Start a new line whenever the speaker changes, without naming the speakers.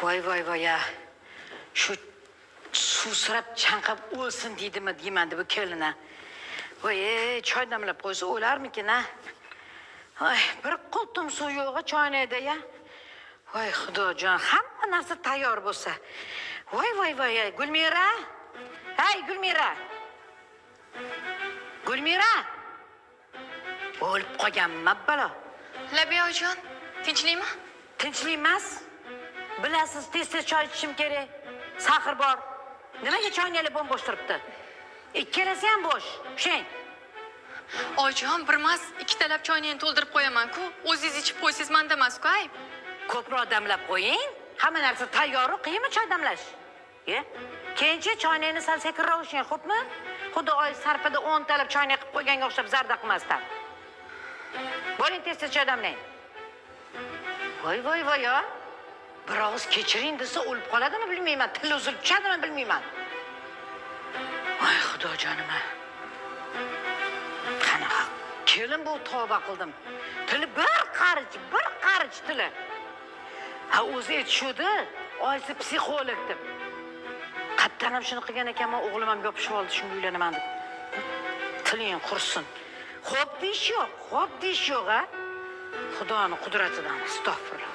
Voy ya. Shu suvsirab chanqab o'lsin deydimi deyman bu kelina. Voy, choy damlab qo'ysa o'larmikin a? Voy, bir qultum suv yo'q choynakda ya. Voy xudojon, hamma narsa tayyor bo'lsa. Voy, Gulmira. Hey, Gulmira. Gulmira. O'lib qolganmi balo?
Labiyajon, tinchlikmi?
Tinchlik emas. Bilasiz, tez choy ichishim kerak. Sahir bor. Nimaga choynaklar bo'sh turibdi? Ikkalasi ham bo'sh. Tushing.
Oyijon, birmas ikkitalab choynakni to'ldirib qo'yaman-ku. O'zingiz ichib qo'ysiz, menda emas-ku, ayb.
Ko'proq damlab qo'ying. Hamma narsa tayyor-ku, qiymi choy damlash. Keyinchi choynakni sal sekinroq ishing, xo'pmi? Xudo oy sarfida 10 talab choynak qilib qo'yganga o'xshab zarda qilmasdan. Bo'ling, tez choy damlang. Voy ya. Biroz kechiring desa o'lib qoladimi bilmayman, til uzilib tushadimi bilmayman. Voy xudojonim. Qanaqa kelin bu tavba qildim. Tili bir qarich tili. Ha o'zi aytishudi, oyisi psixolog deb. Qattan ham shuni qilgan ekanman, o'g'lim ham yopishib oldi, shunga uylanaman deb. Tiling qursin. Xo'p deyish yo'q, ha? Xudoning qudratidan, astag'firullah.